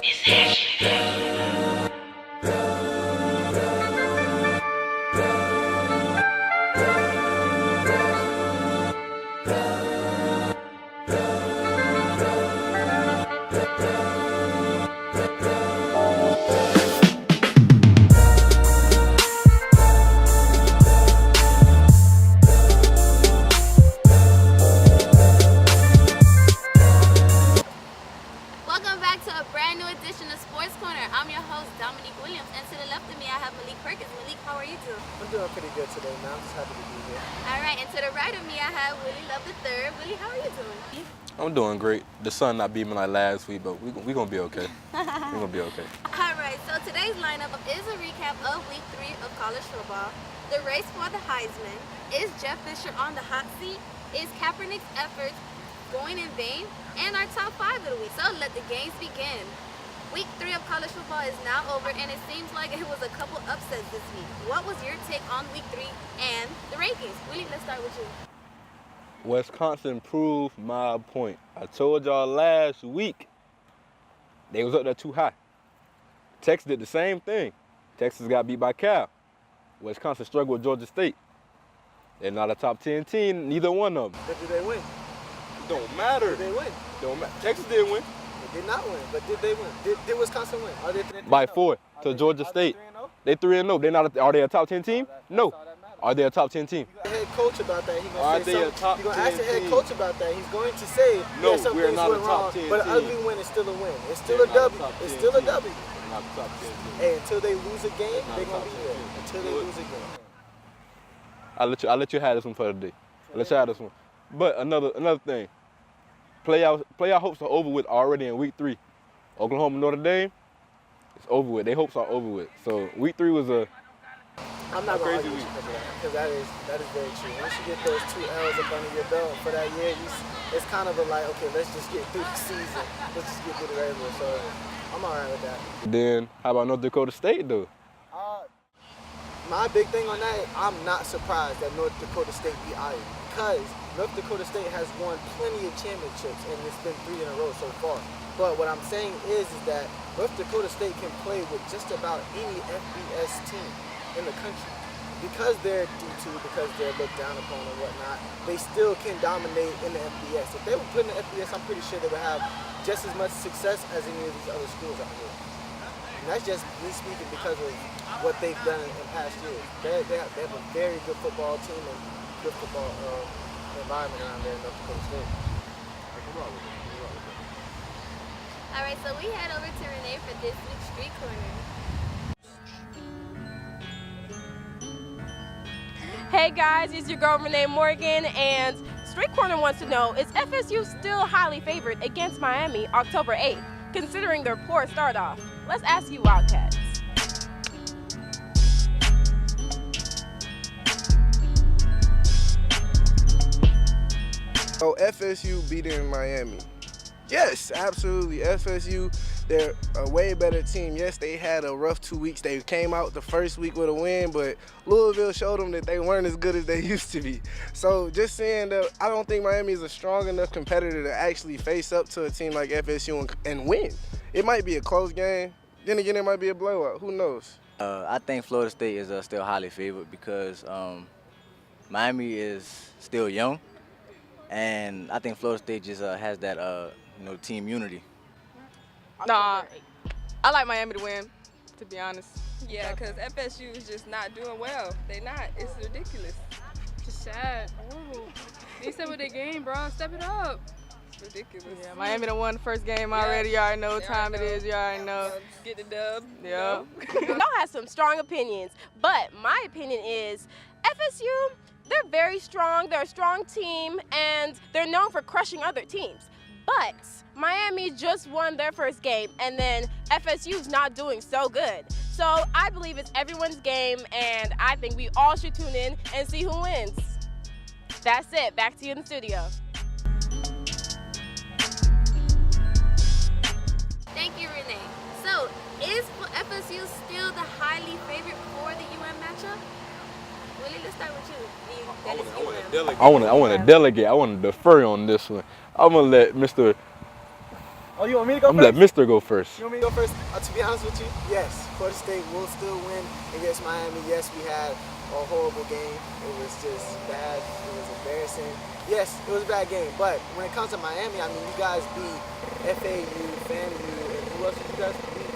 Welcome back to a brand new edition of Sports Corner. I'm your host, Dominique, and to the left of me I have Malik Perkins. Malik, how are you doing? I'm doing pretty good today, man. I'm just happy to be here. Alright, and to the right of me I have Willie Love the Third. Willie, how are you doing? I'm doing great. The sun not beaming like last week, but we gonna be okay. We're gonna be okay. Alright, so today's lineup is a recap of week 3 of college football, the race for the Heisman, is Jeff Fisher on the hot seat, is Kaepernick's efforts going in vain, and our top 5 of the week. So let the games begin. Week 3 of college football is now over, and it seems like it was a couple upsets this week. What was your take on week 3 and the rankings? Willie, let's start with you. Wisconsin proved my point. I told y'all last week they was up there too high. Texas did the same thing. Texas got beat by Cal. Wisconsin struggled with Georgia State. They're not a top 10 team, neither one of them. But did they win? Don't matter. Did they win? Don't matter. Texas did win. They did not win, but did they win? Did Wisconsin win? Are they 3-0? By 4 to Georgia State. They 3-0. They not. Are they a top 10 team? No. Are they a top 10 team? The head coach about that. He's Are gonna they say a top something. You're gonna 10 ask the head team? coach about that. He's going to say No, some we're things not a went top wrong, 10 but an team. ugly win is still a win. It's still They're a not a W. top It's 10 still a team. W. Not the top 10 team. Hey, until they lose a game, Not they're a gonna top be 10 there. team. Until they lose a game. I'll let you have this one for the day. Let you have this one. But another thing. Playoff hopes are over with already in week 3. Oklahoma Notre Dame, it's over with. Their hopes are over with. So week 3 was I'm not gonna crazy argue with week. you because that is very true. Once you get those 2 L's up under your belt for that year, it's kind of a like, okay, let's just get through the season. Let's just get through the regular. So I'm all right with that. Then how about North Dakota State though? My big thing on that, I'm not surprised that North Dakota State beat Iowa because North Dakota State has won plenty of championships and it's been 3 in a row so far. But what I'm saying is that North Dakota State can play with just about any FBS team in the country. Because they're D2, because they're looked down upon and whatnot, they still can dominate in the FBS. If they were put in the FBS, I'm pretty sure they would have just as much success as any of these other schools out here. And that's just me speaking because of what they've done in past years. They have a very good football team and good football environment around there in North Dakota State. All right, so we head over to Renee for this week's Street Corner. Hey guys, it's your girl Renee Morgan, and Street Corner wants to know, is FSU still highly favored against Miami October 8th, considering their poor start off? Let's ask you Wildcats. Oh, FSU beating Miami. Yes, absolutely. FSU, they're a way better team. Yes, they had a rough 2 weeks. They came out the first week with a win, but Louisville showed them that they weren't as good as they used to be. So just saying that I don't think Miami is a strong enough competitor to actually face up to a team like FSU and win. It might be a close game. Then again, it might be a blowout. Who knows? I think Florida State is still highly favored because Miami is still young, and I think Florida State just has that team unity. Nah, I like Miami to win, to be honest. Yeah, because FSU is just not doing well. They not. It's ridiculous. Just sad. Horrible. They said with their game, bro. Step it up. It's ridiculous. Yeah, Miami done won the first game already. You already know what time it is. You already know. Get the dub. Yeah. Y'all have some strong opinions, but my opinion is FSU, they're very strong. They're a strong team, and they're known for crushing other teams. But Miami just won their first game, and then FSU's not doing so good. So I believe it's everyone's game, and I think we all should tune in and see who wins. That's it. Back to you in the studio. Thank you, Renee. So, is FSU still the highly favorite for the UM matchup? Willie, let's start with you. I want to delegate. I want to defer on this one. I'm gonna let Mr. Oh, you want me to go I'm first? gonna let Mister go first. You want me to go first? To be honest with you, yes. Florida State will still win against Miami. Yes, we had a horrible game. It was just bad. It was embarrassing. Yes, it was a bad game. But when it comes to Miami, I mean, you guys beat FAU, FAMU, and who else did you guys beat?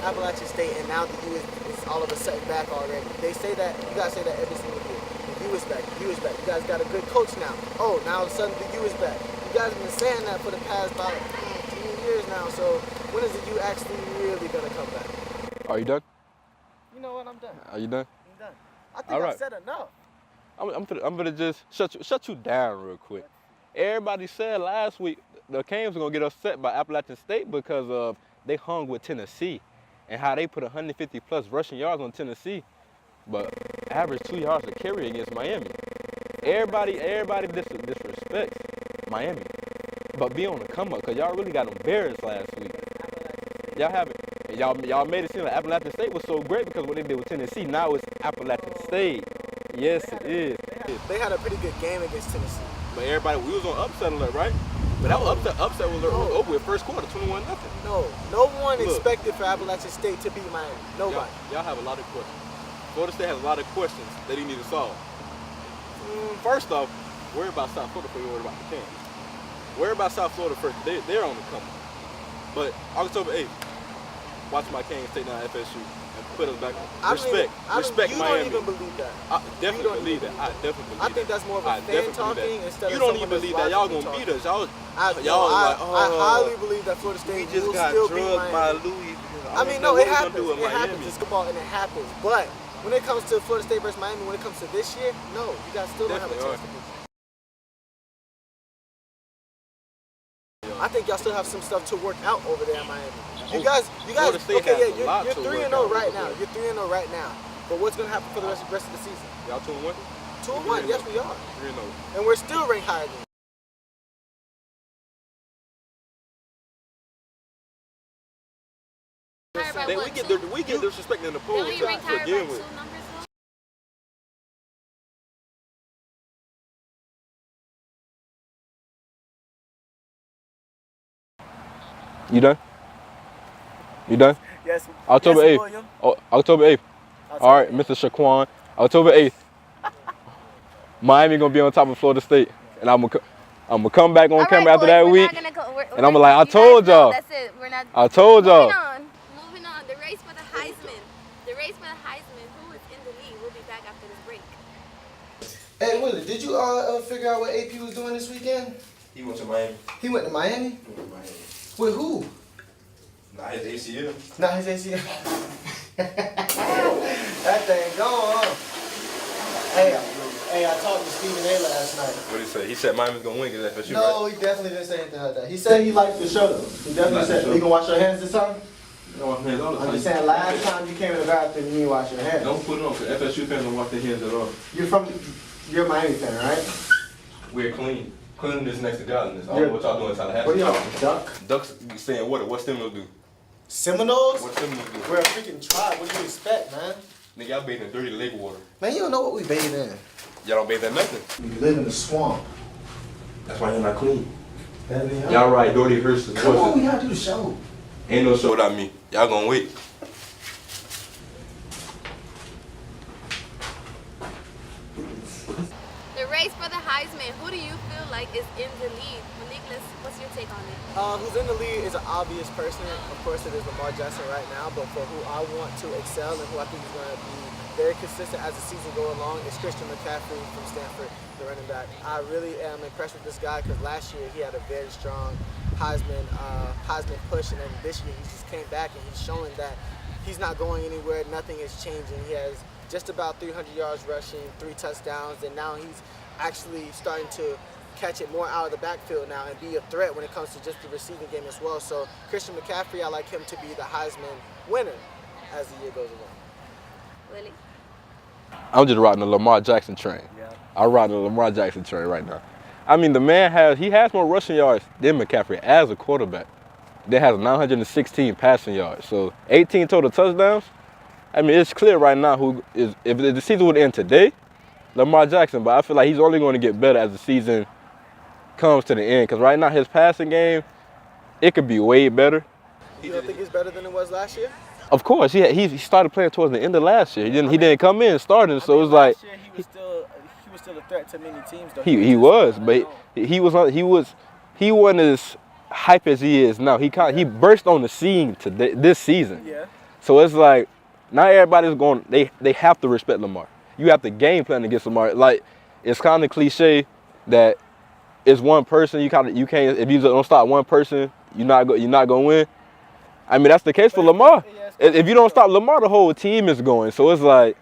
Appalachian State, and now the U is all of a sudden back already. They say that, you guys say that every single year. The U is back, the U is back. You guys got a good coach now. Oh, now all of a sudden the U is back. You guys have been saying that for the past about 3 years now, so when is the U actually really going to come back? Are you done? You know what, I'm done. Are you done? I'm done. I think All I right. said enough. I'm gonna just shut you down real quick. Everybody said last week the Canes were gonna get upset by Appalachian State because of they hung with Tennessee and how they put 150 plus rushing yards on Tennessee, but average 2 yards a carry against Miami. Everybody disrespects Miami, but be on the come up because y'all really got embarrassed last week. Y'all haven't. Y'all made it seem like Appalachian State was so great because what they did with Tennessee. Now it's Appalachian State. Yes, it is. They had a pretty good game against Tennessee. But everybody, we was on upset alert, right? But that upset was over with first quarter, 21-0. No one expected for Appalachian State to beat Miami. Nobody. Y'all have a lot of questions. Florida State has a lot of questions that he need to solve. First off, worry about South Florida before you worry about the Canes. Worry about South Florida first. They're on the come up. But October 8th, watch my Canes take down FSU and put us back on. Respect you Miami. You don't even believe that. I definitely believe that. I definitely believe that. I think that's more of a fan talking instead of you don't even believe that. Y'all gonna beat us. I highly believe that Florida State will still beat Miami. By Louis. I mean, no, it happens. It happens. It's football and it happens. But when it comes to Florida State versus Miami, when it comes to this year, no, you guys still don't have a chance to beat them. I think y'all still have some stuff to work out over there in Miami. You guys, okay, yeah, you're 3-0 right now. You're 3-0 right now. But what's gonna happen for the rest of the season? Y'all 2-1? 2-1, yes we are. 3-0. And we're still ranked higher than you. We get disrespect in the poll to begin with. You done? You done? Yes. October 8th. William. Oh, October 8th. All right, Mr. Shaquan. October 8th. Miami gonna be on top of Florida State, and I'm gonna come back on camera after that week, and I'm like, I told y'all. That's it. We're not. I told y'all. Moving on. The race for the Heisman. The race for the Heisman. Who is in the lead? We'll be back after this break. Hey Willie, did you figure out what AP was doing this weekend? He went to Miami. He went to Miami? He went to Miami. With who? Not his ACL. Not his ACL. That thing gone. Hey, I talked to Stephen A last night. What did he say? He said Miami's gonna win because FSU. No, right? he definitely didn't say anything like that. He said he liked the show though. He definitely said, you gonna wash your hands this time? No, I'm just saying, last time you came in the bathroom, you didn't wash your hands. Don't put it on, because FSU fans don't wash their hands at all. You're a Miami fan, right? We're clean. Cleanliness next to godliness. I don't know what y'all doing in Tallahassee. What are y'all, duck? Ducks saying what? What Seminoles do? Seminoles? What Seminoles do? We're a freaking tribe. What do you expect, man? Nigga, y'all bathe in dirty lake water. Man, you don't know what we bathe in. Y'all don't bathe in nothing. We live in the swamp. That's why you're not clean. Y'all Y'all right, Doherty Hurst is come on, we gotta do the show. Ain't no show without me. Y'all gonna wait. The race for the Heisman. Who do you feel like is in the lead? Malik, what's your take on it? Who's in the lead is an obvious person. Of course, it is Lamar Jackson right now. But for who I want to excel and who I think is going to be very consistent as the season goes along is Christian McCaffrey from Stanford, the running back. I really am impressed with this guy because last year he had a very strong Heisman push, and then this year he just came back and he's showing that he's not going anywhere. Nothing is changing. He has just about 300 yards rushing, 3 touchdowns, and now he's actually starting to catch it more out of the backfield now and be a threat when it comes to just the receiving game as well. So Christian McCaffrey, I like him to be the Heisman winner as the year goes along. Willie? I'm just riding the Lamar Jackson train. Yeah. I'm riding the Lamar Jackson train right now. I mean, the man has more rushing yards than McCaffrey as a quarterback. That has 916 passing yards. So 18 total touchdowns. I mean, it's clear right now who is, if the season would end today, Lamar Jackson, but I feel like he's only going to get better as the season comes to the end. Because right now his passing game, it could be way better. You don't think it's better than it was last year? Of course, he started playing towards the end of last year. He didn't come in starting, so it was like last year he was still a threat to many teams. Though he was, but he wasn't as hype as he is now. He burst on the scene this season. Yeah. So it's like now everybody's going. They have to respect Lamar. You have to game plan against Lamar. Like it's kind of cliche that it's one person. You can't if you don't stop one person, you're not gonna win. I mean that's the case for Lamar. If you don't stop Lamar, the whole team is going. So it's like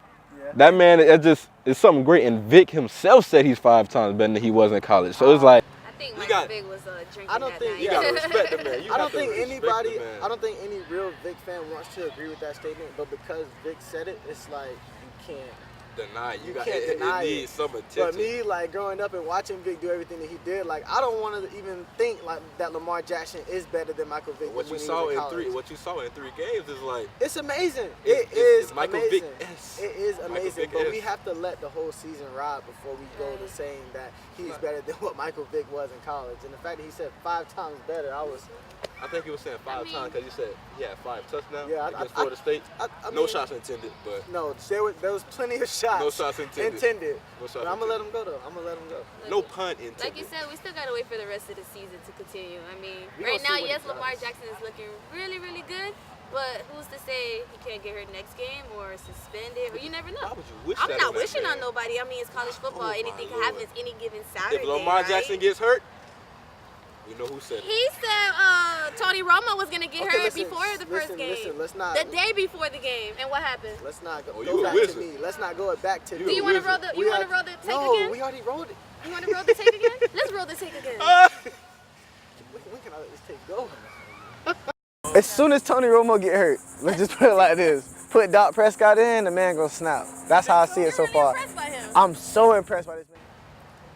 that man. It's something great. And Vic himself said he's 5 times better than he was in college. So it's like. I think Michael Vick was drinking I don't that think night. You gotta respect the man. I don't think anybody. I don't think any real Vic fan wants to agree with that statement. But because Vic said it, it's like you can't. Deny. You can't deny it. Needs some attention. But me, like growing up and watching Vic do everything that he did, like I don't want to even think like that Lamar Jackson is better than Michael Vick. What you saw in 3 games is like it's amazing. It's Michael amazing. Vick-esque. It is amazing. Vick-esque. But we have to let the whole season ride before we go to saying that he's better than what Michael Vick was in college. And the fact that he said 5 times better, I think he was saying 5 times because you said he had 5 touchdowns against I- Florida State. I No mean, shots intended, but No, there was plenty of shots. No shots intended. No shots But I'm gonna let him go though. I'm gonna let him go. no pun intended. Like you said, we still gotta wait for the rest of the season to continue. I mean, We right gonna now, see what yes, he Lamar does. Jackson is looking really, really good. But who's to say he can't get hurt next game or suspended? Or you never know. Why would you wish I'm that not on that wishing on man? nobody. I mean, it's college football. Oh, my Anything can Lord. happen any given Saturday. If Lamar right? Jackson gets hurt, we know who said it. He said Tony Romo was gonna get hurt before the first game. Listen, let's not. The day before the game, and what happened? Let's not go, Oh, go you a back wizard. to me. Let's not go back to You me. Do you want to roll the? You want to roll the tape again? No, we already rolled it. You want to roll the tape again? Let's roll the tape again. When can I let this tape go? As soon as Tony Romo get hurt, let's just put it like this. Put Dak Prescott in, the man gonna snap. That's how I see it so You're far. really impressed by him. I'm so impressed by this man.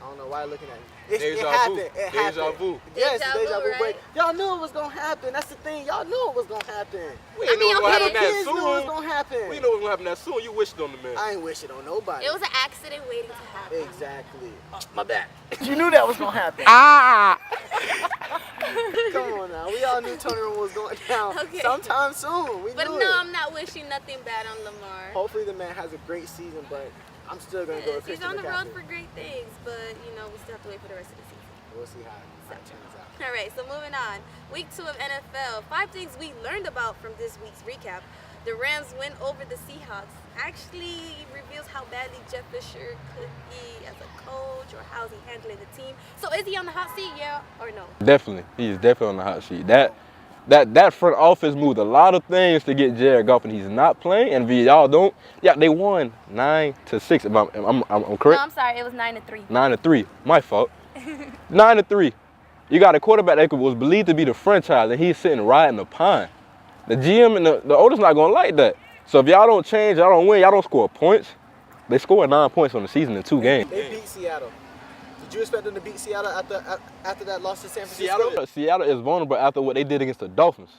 I don't know why you're looking at me. It Deja happened. vu. It Deja happened. vu. Yes, Deja deja vu, vu. right? But y'all knew it was gonna happen. That's the thing. Y'all knew it was gonna happen. We ain't know it was gonna happen that Kids knew it was soon. gonna happen. We know it was gonna happen that soon. You wished on the man. I ain't wishing on nobody. It was an accident waiting to happen. Exactly. My bad. You knew that was gonna happen. Come on now. We all knew Tony Romo was going down Okay. sometime soon. We But knew no, it. I'm not wishing nothing bad on Lamar. Hopefully the man has a great season, but I'm still gonna go with He's Christian on the road McCaffrey. for great things, but you know we still have to wait for the rest of the season. We'll see how it turns out. All right, so moving on. Week 2 of NFL. 5 things we learned about from this week's recap. The Rams win over the Seahawks. Actually reveals how badly Jeff Fisher could be as a coach or how's he handling the team. So is he on the hot seat, yeah or no? Definitely, he's definitely on the hot sheet. That front office moved a lot of things to get Jared Goff, and he's not playing. And if y'all don't, they won 9-6. If I'm correct. No, I'm sorry, it was 9-3. 9-3. My fault. 9-3. You got a quarterback that was believed to be the franchise, and he's sitting riding the pine. The GM and the owner's not gonna like that. So if y'all don't change, y'all don't win, y'all don't score points. They scored 9 points on the season in 2 games. They beat Seattle. Did you expect them to beat Seattle after that loss to San Francisco? Seattle is vulnerable after what they did against the Dolphins.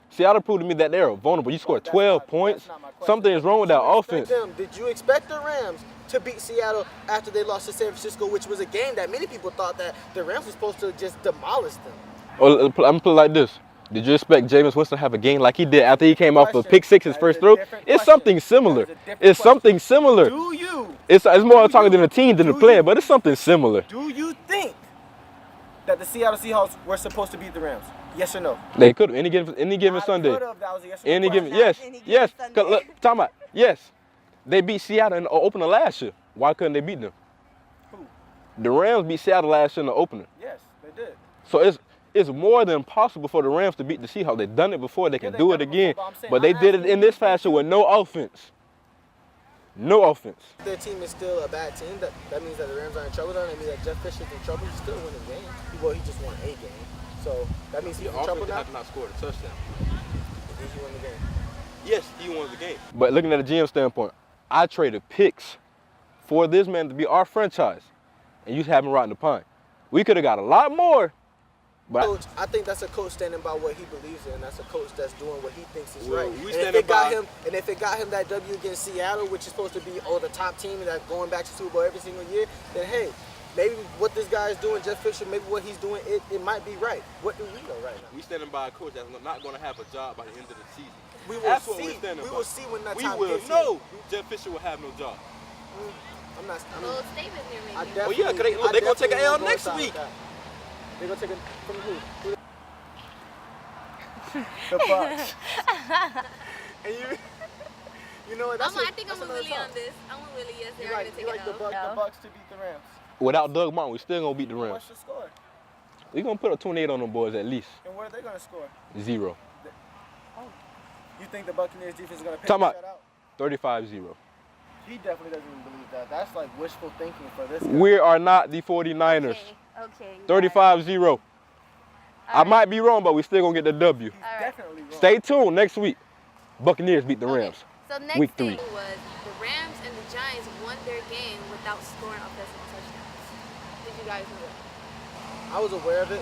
Seattle proved to me that they're vulnerable. You scored 12 points. Something is wrong with that offense. Did you expect the Rams to beat Seattle after they lost to San Francisco, which was a game that many people thought that the Rams were supposed to just demolish them? I'm gonna put it like this. Did you expect Jameis Winston to have a game like he did after he came off the pick six his first throw? It's something similar. It's something similar. Do you? It's more talking than the team than the player, but it's something similar. Do you think that the Seattle Seahawks were supposed to beat the Rams? Yes or no? They could have any given Sunday. That was a yes or no Any given, question. yes. Cause look, talking about yes, they beat Seattle in the opener last year. Why couldn't they beat them? Who? The Rams beat Seattle last year in the opener. Yes, they did. So it's more than possible for the Rams to beat the Seahawks. They've done it before. They can they've do done it it again. before, but I'm saying, But they I'm did it asking in you, this fashion with no offense. No offense. Their team is still a bad team. That means that the Rams are in trouble. That means that Jeff Fisher's in trouble. He's still winning games. Well, he just won a game. So that means he's in trouble now. not scored a touchdown. Did he win the game? Yes, he won the game. But looking at the GM standpoint, I traded picks for this man to be our franchise, and you have him riding the pine. We could have got a lot more. But Coach, I think that's a coach standing by what he believes in. That's a coach that's doing what he thinks is Well, right. we And standing if it got him that W against Seattle, which is supposed to be the top team and that going back to Super Bowl every single year, then hey, maybe what this guy is doing, Jeff Fisher, maybe what he's doing, it might be right. What do we know right now? We standing by a coach that's not going to have a job by the end of the season. We will That's see. what we're standing We by. will see when that We time will gets know Jeff Fisher will have no job. I'm not. Bold statement here, I maybe. Well, yeah, because they're going to take an L next week. They're going to take it from who? The Bucks. And you know what? I think I'm with Willie on this. I'm with Willie. Yes, they're going to take it the Bucks to beat the Rams. Without Doug Martin, we still going to beat the Rams. What's the score? We're going to put a 28 on them boys at least. And what are they going to score? 0. You think the Buccaneers defense is going to pick Talking that about out? 35-0. He definitely doesn't believe that. That's like wishful thinking for this guy. We are not the 49ers. Okay. 35-0. I might be wrong, but we still going to get the W. Definitely wrong. Stay tuned next week. Buccaneers beat the Rams. So next Week thing 3. was the Rams and the Giants won their game without scoring offensive touchdowns. Did you guys know that? I was aware of it.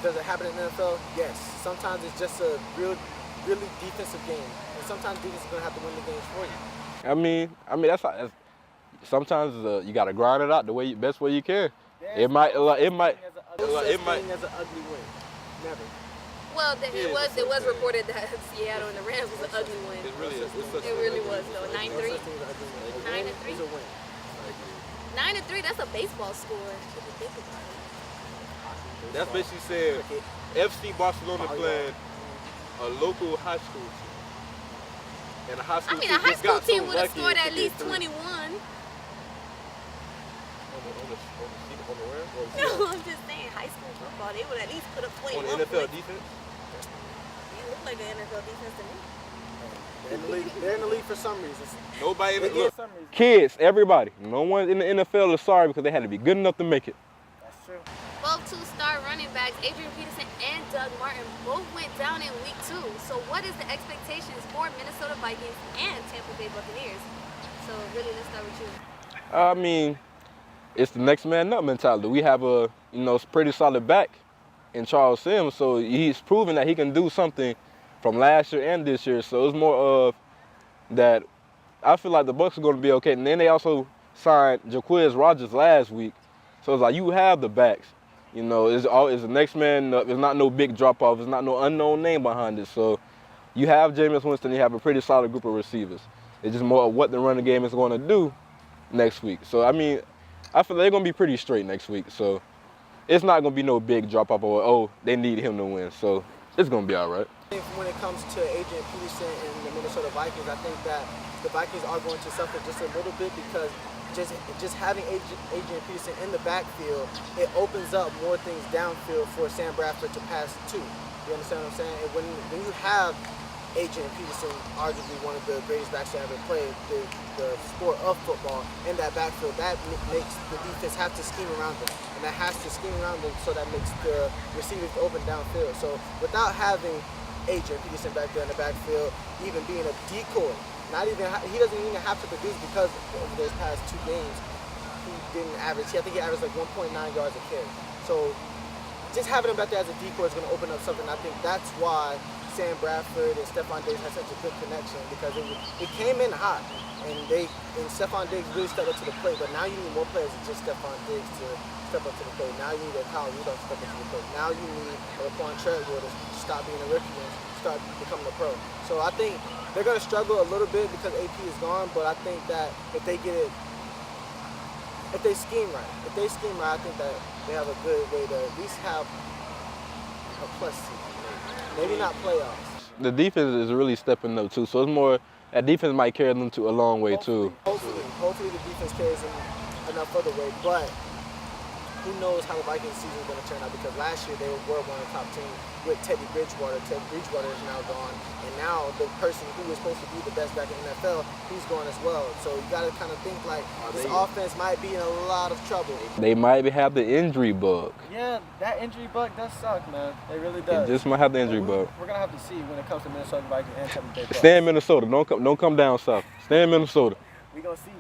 Does it happen in the NFL? Yes. Sometimes it's just a really defensive game, and sometimes defense is gonna have to win the games for you. I mean that's sometimes you gotta grind it out the best way you can. It might as an ugly win. Never. Well, it was reported that Seattle and the Rams was an ugly win. It really is. It really was though. 9-3. 9-3. 9-3. That's a baseball score. If you think about it. That's basically saying FC Barcelona playing a local high school team. And a high school I mean, a high school team would have scored at least 21. No, I'm just saying, high school football, they would at least put up 21 on the NFL points. defense? You look like an NFL defense to me. They're in the league for some reasons. Nobody even look. Kids, everybody. No one in the NFL is sorry because they had to be good enough to make it. That's true. Both two-star running backs, Adrian Peterson and Doug Martin, both went down in week 2. So what is the expectations for Minnesota Vikings and Tampa Bay Buccaneers? So really, let's start with you. I mean, it's the next man up mentality. We have a pretty solid back in Charles Sims, so he's proven that he can do something from last year and this year. So it's more of that. I feel like the Bucs are going to be okay. And then they also signed Jaquiz Rogers last week, so it's like you have the backs. It's the next man up. It's not no big drop off. It's not no unknown name behind it. So you have Jameis Winston. You have a pretty solid group of receivers. It's just more of what the running game is going to do next week. So I mean, I feel like they're going to be pretty straight next week. So it's not going to be no big drop off or they need him to win. So it's going to be all right. I think when it comes to Adrian Peterson and the Minnesota Vikings, I think that the Vikings are going to suffer just a little bit because just having Adrian Peterson in the backfield, it opens up more things downfield for Sam Bradford to pass to. You understand what I'm saying? And when you have Adrian Peterson, arguably one of the greatest backs to ever play the sport of football, in that backfield, that makes the defense have to scheme around them. And that has to scheme around them, so that makes the receivers open downfield. So without having Adrian Peterson back there in the backfield, even being a decoy, he doesn't even have to produce because over those past 2 games, he didn't average. I think he averaged like 1.9 yards a carry. So just having him back there as a decoy is going to open up something. I think that's why Sam Bradford and Stephon Diggs had such a good connection, because it came in hot, and Stephon Diggs really stepped up to the plate. But now you need more players than just Stephon Diggs to step up to the plate. Now you need a Kyle Rudolph to step up to the plate. Now you need a Laquan Treadwell to stop being a rookie and start becoming a pro. So I think they're going to struggle a little bit because AP is gone, but I think that if they scheme right, I think that they have a good way to at least have a plus seed. Maybe not playoffs. The defense is really stepping up too, so it's more that defense might carry them to a long way too. Hopefully the defense carries them enough further way, but who knows how the Vikings season is going to turn out, because last year they were one of the top teams with Teddy Bridgewater. Teddy Bridgewater is now gone, and now the person who was supposed to be the best back in the NFL, he's gone as well. So you got to kind of think like this offense might be in a lot of trouble. They might have the injury bug. Yeah, that injury bug does suck, man. It really does. It just might have the injury bug. We're going to have to see when it comes to Minnesota Vikings and Tampa Bay Bucks. Stay in Minnesota. Don't come down south. Stay in Minnesota. We're going to see.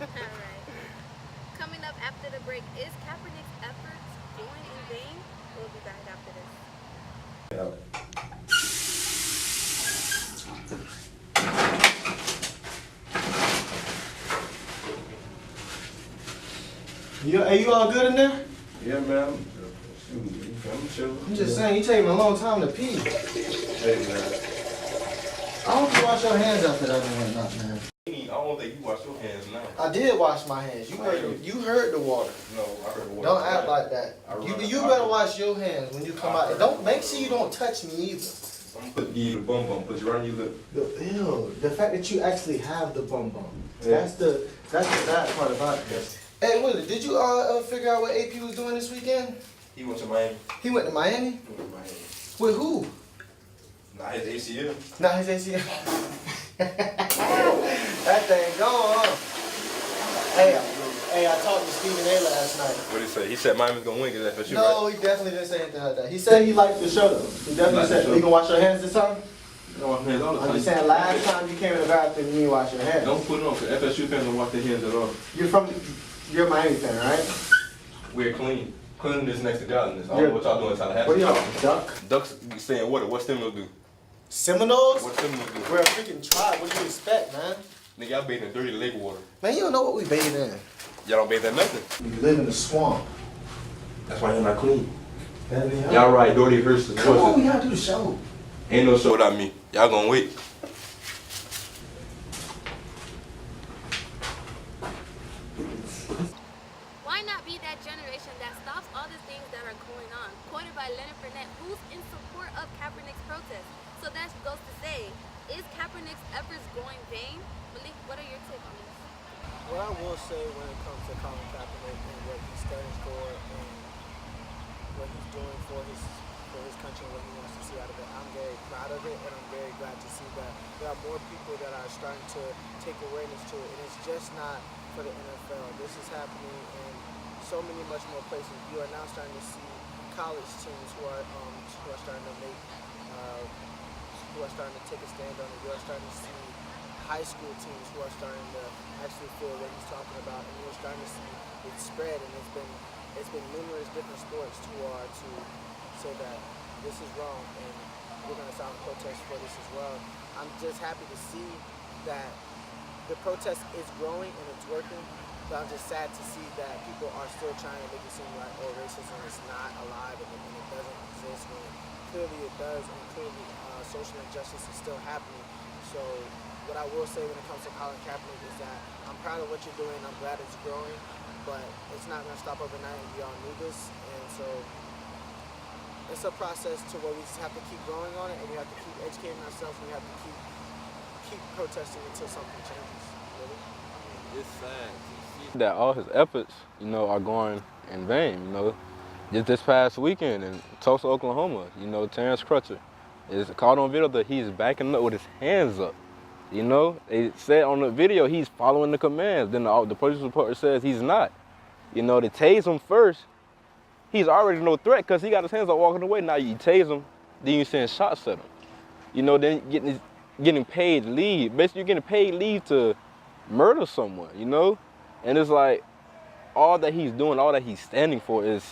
All right. Coming up after the break, is Kaepernick's efforts going in vain? We'll be back after this. You all good in there? Yeah, man. I'm chilling. I'm just saying, you taking a long time to pee. Hey, man. I hope you wash your hands after that and whatnot, man. I don't think you wash your hands now. I did wash my hands. You heard the water. No, I heard the water. Don't act like that. You better wash your hands when you come out. Don't make sure you don't touch me either. I'm gonna put you the bum bum, put you right on your lip. Ew, the fact that you actually have the bum bum. Yeah. That's the bad part about this. Hey Willie, did you figure out what AP was doing this weekend? He went to Miami. He went to Miami? He went to Miami. With who? Not his ACL. Not his ACL. That thing gone, huh? Hey, I talked to Stephen A last night. What did he say? He said Miami's gonna win because that's for No, right? he definitely didn't say anything like that. He said he liked the show though. He definitely said, you gonna wash your hands this time? I'm just saying, last time you came in the bathroom, you didn't wash your hands. Don't put it on, because FSU fans don't wash their hands at all. You're a Miami fan, right? We're clean. Cleanliness next to godliness. I don't know what y'all doing in Tallahassee. What are y'all, duck? Ducks saying water. What Seminoles do? Seminoles? What Seminoles do? We're a freaking tribe. What do you expect, man? Nigga, y'all bathe in dirty lake water. Man, you don't know what we bathe in. Y'all don't bathe in nothing. We live in the swamp. That's why y'all not clean. Y'all Y'all ride dirty hearses. Come on, we gotta do the show. Ain't no show without me. Y'all gonna wait. Why not be that generation that stops all the things that are going on? Quoted by Leonard Fournette, who's in support of Kaepernick's protest. So that goes to say, is Kaepernick's efforts going vain? Malik, what are your take on this? What I will say when it comes to Colin Kaepernick and what he stands for and what he's doing for his country and what he wants to see out of it, I'm very proud of it, and I'm very glad to see that there are more people that are starting to take awareness to it. And it's just not for the NFL. This is happening in so many much more places. You are now starting to see college teams who are starting to make who are starting to take a stand on it. You are starting to see high school teams who are starting to actually feel what he's talking about, and you're starting to see it spread. And it's been numerous different sports who are to say that this is wrong, and we're going to start a protest for this as well. I'm just happy to see that the protest is growing and it's working, but I'm just sad to see that people are still trying to make it seem like, oh, racism is not alive and it doesn't exist, when clearly it does, and clearly social injustice is still happening. So what I will say when it comes to Colin Kaepernick is that I'm proud of what you're doing, I'm glad it's growing, but it's not going to stop overnight, and we all knew this, and so it's a process to where we just have to keep growing on it, and we have to keep educating ourselves, and we have to keep protesting until something changes. Really? It's sad to see that all his efforts, are going in vain. Just this past weekend in Tulsa, Oklahoma, Terrence Crutcher is caught on video that he's backing up with his hands up. They said on the video he's following the commands. Then the police reporter says he's not. They tase him first. He's already no threat because he got his hands up walking away. Now you tase him, then you send shots at him. Then getting paid leave. Basically, you're getting paid leave to murder someone, And it's like all that he's doing, all that he's standing for is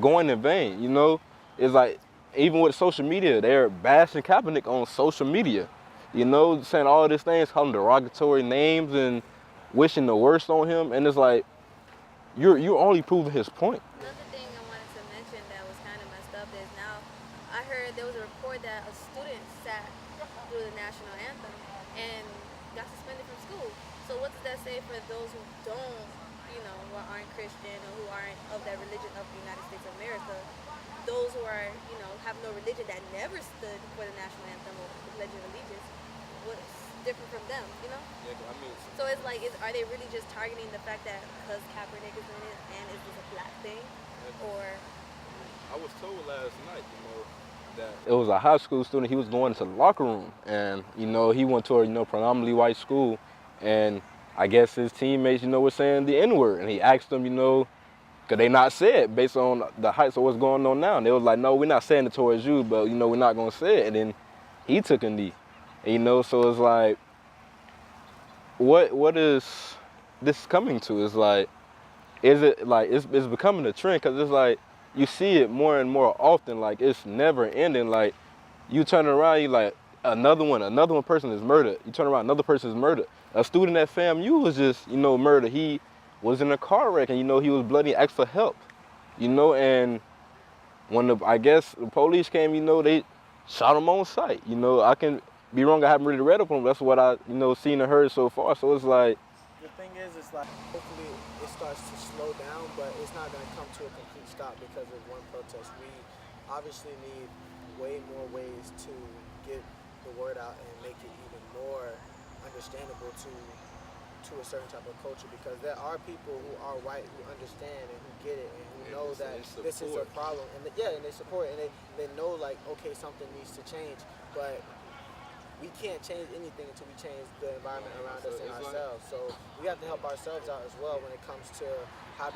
going in vain, It's like even with social media, they're bashing Kaepernick on social media, saying all these things, calling derogatory names and wishing the worst on him. And it's like you're only proving his point. Another thing I wanted to mention that was kind of messed up is now I heard there was a report that a student sat through the national anthem and got suspended from school. So what does that say for those who don't, who aren't Christian or who aren't of that religion of the United States of America? Those who are, have no religion that never stood for the national anthem or the Pledge of Allegiance, what's different from them, Yeah, I mean, So it's like, are they really just targeting the fact that because Kaepernick is in it and is this a black thing? Or I was told last night, that it was a high school student. He was going to the locker room, and he went to a predominantly white school, and I guess his teammates were saying the N-word, and he asked them could they not say it based on the heights of what's going on now? And they was like, no, we're not saying it towards you, but we're not gonna say it. And then he took a knee, and, so it's like, what is this coming to? It's like, is it like it's becoming a trend? Because it's like you see it more and more often. Like it's never ending. Like you turn around, you like another one person is murdered. You turn around, another person is murdered. A student at FAMU was just murdered. He was in a car wreck, and you know he was bloody, asked for help. You know, and when I guess the police came, you know, they shot him on sight. You know, I can be wrong, I haven't really read up on him. That's what I, you know, seen and heard so far. So it's like, the thing is, it's like, hopefully it starts to slow down, but it's not going to come to a complete stop because of one protest. We obviously need way more ways to get the word out and make it even more understandable to a certain type of culture, because there are people who are white who understand and who get it and who know that this is a problem, and and they support it, and they know, like, okay, something needs to change, but we can't change anything until we change the environment around us and ourselves. So we have to help ourselves out as well when it comes to how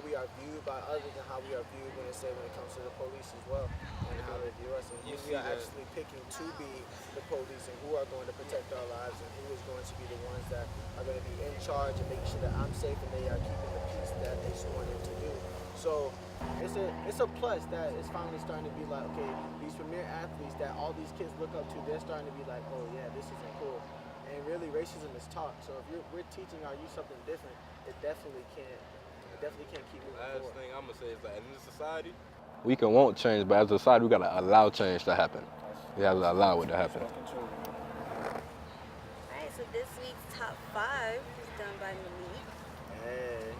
we are viewed by others and how we are viewed when it comes to the police as well, and how they view us, and who we are actually picking to be the police, and who are going to protect our lives, and who is going to be the ones that are going to be in charge and making sure that I'm safe and they are keeping the peace that they sworn in to do. So it's a plus that it's finally starting to be like, okay, these premier athletes that all these kids look up to, they're starting to be like, oh yeah, this isn't cool. And really, racism is taught. So if we're teaching our youth something different, it definitely can't keep moving forward. last thing I'm gonna say is that in this society, we can want change, but as a society, we gotta allow change to happen. We have to allow it to happen. Alright, so this week's top 5 is done by Malik. Hey,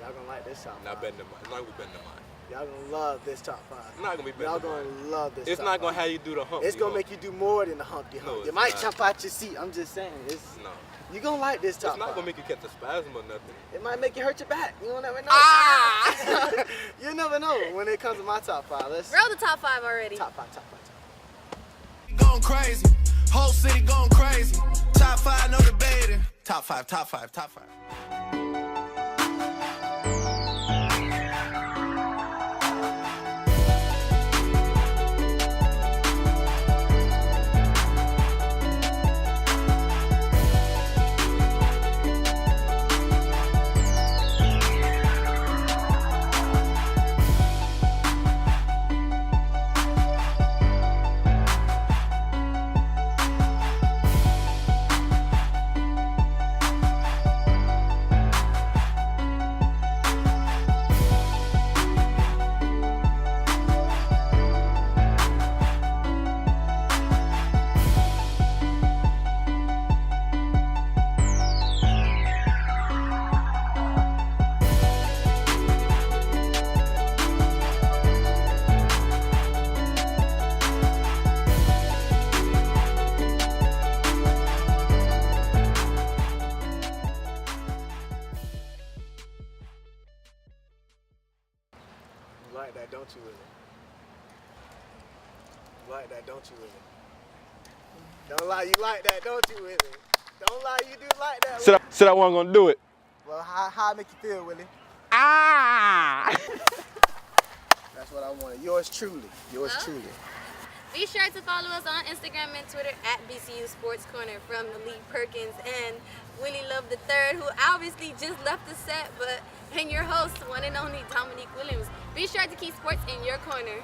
y'all gonna like this top 5. Not better than mine. It's not gonna be better than mine. Y'all gonna love this top 5. It's not gonna be better Y'all than mine. gonna love this It's top not gonna 5. have you do the hump. It's gonna make you do more than the Humpty Hump. No, You it's might not. jump out your seat. I'm just saying. No. You gonna like this top 5. It's not gonna make you catch a spasm or nothing. It might make you hurt your back. You never know. You never know when it comes to my top 5. Let's Roll the top 5 already. top 5. Going crazy. Whole city going crazy. Top 5, no debating. Top 5. You like that, don't you, Willie? You like that, don't you, Willie? Don't lie, you like that, don't you, Willie? Don't lie, you do like that, Willie. Said I wasn't gonna do it. Well, how it make you feel, Willie? That's what I wanted. Yours truly. Truly. Be sure to follow us on Instagram and Twitter at BCU Sports Corner from Malik, Perkins, and Willie Love III, who obviously just left the set, and your host, one and only Dominique Williams. Be sure to keep sports in your corner.